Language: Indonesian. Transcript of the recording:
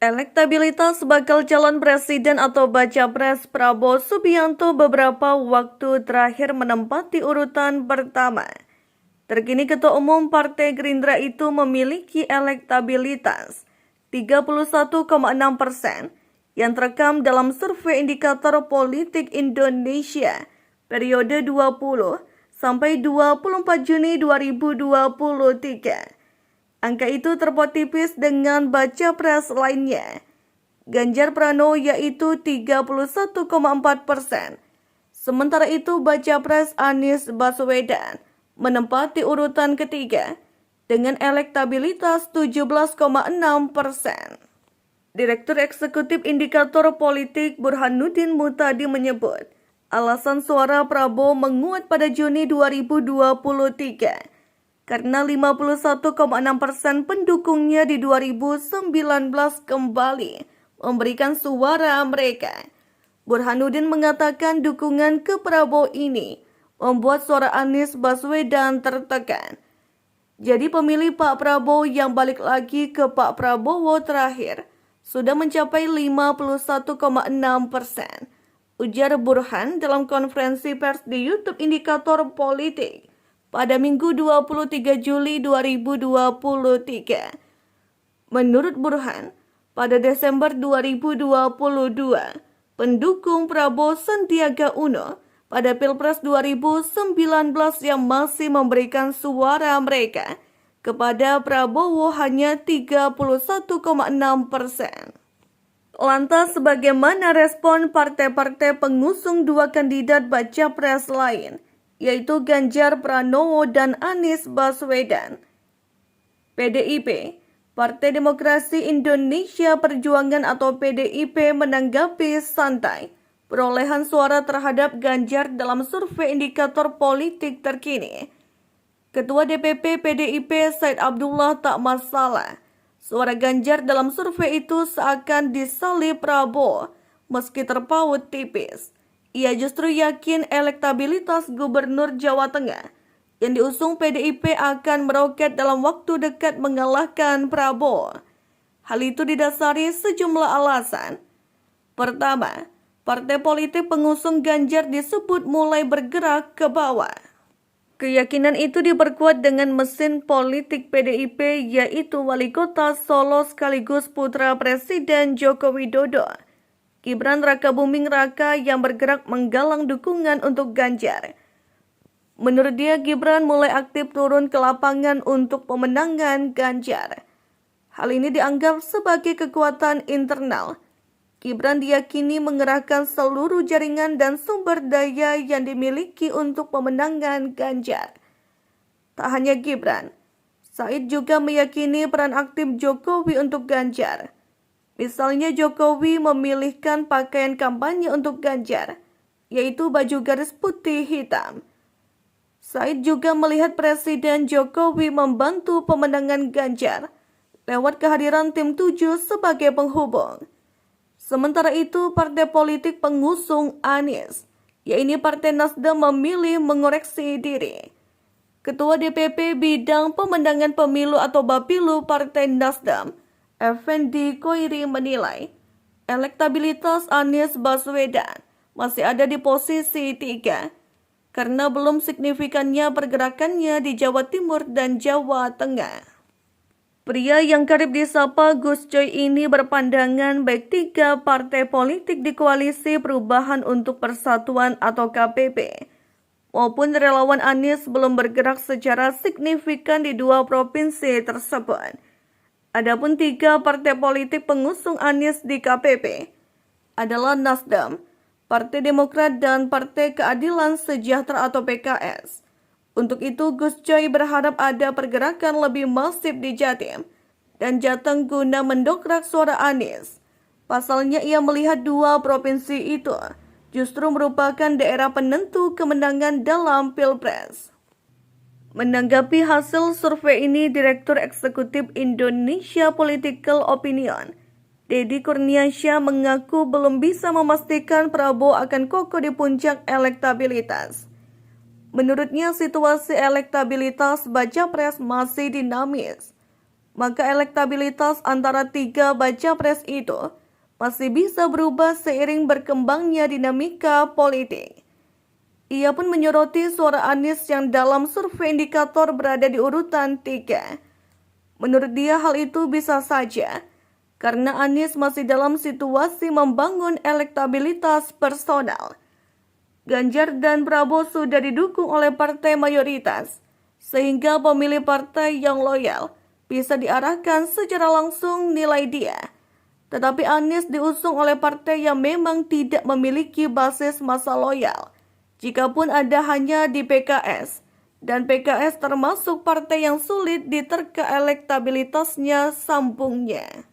Elektabilitas bakal calon presiden atau baca pres Prabowo Subianto beberapa waktu terakhir menempati urutan pertama. Terkini Ketua Umum Partai Gerindra itu memiliki elektabilitas 31,6% yang terekam dalam survei indikator politik Indonesia periode 20 sampai 24 Juni 2023. Angka itu terpaut tipis dengan baca pres lainnya. Ganjar Pranowo yaitu 31,4%. Sementara itu baca pres Anies Baswedan menempati urutan ketiga dengan elektabilitas 17,6%. Direktur Eksekutif Indikator Politik Burhanuddin Muhtadi menyebut, alasan suara Prabowo menguat pada Juni 2023 karena 51,6% pendukungnya di 2019 kembali memberikan suara mereka. Burhanuddin mengatakan dukungan ke Prabowo ini membuat suara Anies Baswedan tertekan. Jadi pemilih Pak Prabowo yang balik lagi ke Pak Prabowo terakhir sudah mencapai 51,6%. Ujar Burhan dalam konferensi pers di YouTube Indikator Politik pada Minggu 23 Juli 2023. Menurut Burhan, pada Desember 2022, pendukung Prabowo Sandiaga Uno pada Pilpres 2019 yang masih memberikan suara mereka kepada Prabowo hanya 31,6%. Lantas bagaimana respon partai-partai pengusung dua kandidat baca pres lain, yaitu Ganjar Pranowo dan Anies Baswedan? PDIP, Partai Demokrasi Indonesia Perjuangan atau PDIP menanggapi santai perolehan suara terhadap Ganjar dalam survei indikator politik terkini. Ketua DPP PDIP Said Abdullah tak masalah. Suara Ganjar dalam survei itu seakan disalib Prabowo meski terpaut tipis. Ia justru yakin elektabilitas Gubernur Jawa Tengah yang diusung PDIP akan meroket dalam waktu dekat mengalahkan Prabowo. Hal itu didasari sejumlah alasan. Pertama, partai politik pengusung Ganjar disebut mulai bergerak ke bawah. Keyakinan itu diperkuat dengan mesin politik PDIP yaitu Wali Kota Solo sekaligus putra Presiden Joko Widodo, Gibran Rakabuming Raka yang bergerak menggalang dukungan untuk Ganjar. Menurut dia, Gibran mulai aktif turun ke lapangan untuk pemenangan Ganjar. Hal ini dianggap sebagai kekuatan internal. Gibran diyakini mengerahkan seluruh jaringan dan sumber daya yang dimiliki untuk pemenangan Ganjar. Tak hanya Gibran, Said juga meyakini peran aktif Jokowi untuk Ganjar. Misalnya Jokowi memilihkan pakaian kampanye untuk Ganjar, yaitu baju garis putih hitam. Said juga melihat Presiden Jokowi membantu pemenangan Ganjar lewat kehadiran tim 7 sebagai penghubung. Sementara itu, partai politik pengusung Anies, yaitu Partai Nasdem memilih mengoreksi diri. Ketua DPP Bidang Pemenangan Pemilu atau Bapilu Partai Nasdem, Effendi Koiri menilai, elektabilitas Anies Baswedan masih ada di posisi 3, karena belum signifikannya pergerakannya di Jawa Timur dan Jawa Tengah. Pria yang kerap disapa Gus Coy ini berpandangan baik tiga partai politik di Koalisi Perubahan untuk Persatuan atau KPP maupun relawan Anies belum bergerak secara signifikan di dua provinsi tersebut. Adapun tiga partai politik pengusung Anies di KPP adalah Nasdem, Partai Demokrat, dan Partai Keadilan Sejahtera atau PKS. Untuk itu, Gus Coy berharap ada pergerakan lebih masif di Jatim dan Jateng guna mendongkrak suara Anies. Pasalnya, ia melihat dua provinsi itu justru merupakan daerah penentu kemenangan dalam Pilpres. Menanggapi hasil survei ini, Direktur Eksekutif Indonesia Political Opinion, Deddy Kurniasyah mengaku belum bisa memastikan Prabowo akan kokoh di puncak elektabilitas. Menurutnya, situasi elektabilitas baca pres masih dinamis. maka elektabilitas antara tiga baca pres itu masih bisa berubah seiring berkembangnya dinamika politik. Ia pun menyoroti suara Anies yang dalam survei indikator berada di urutan 3. Menurut dia hal itu bisa saja karena Anies masih dalam situasi membangun elektabilitas personal. Ganjar dan Prabowo sudah didukung oleh partai mayoritas, sehingga pemilih partai yang loyal bisa diarahkan secara langsung nilai dia. Tetapi Anies diusung oleh partai yang memang tidak memiliki basis massa loyal, jikapun ada hanya di PKS, dan PKS termasuk partai yang sulit diterka elektabilitasnya sambungnya.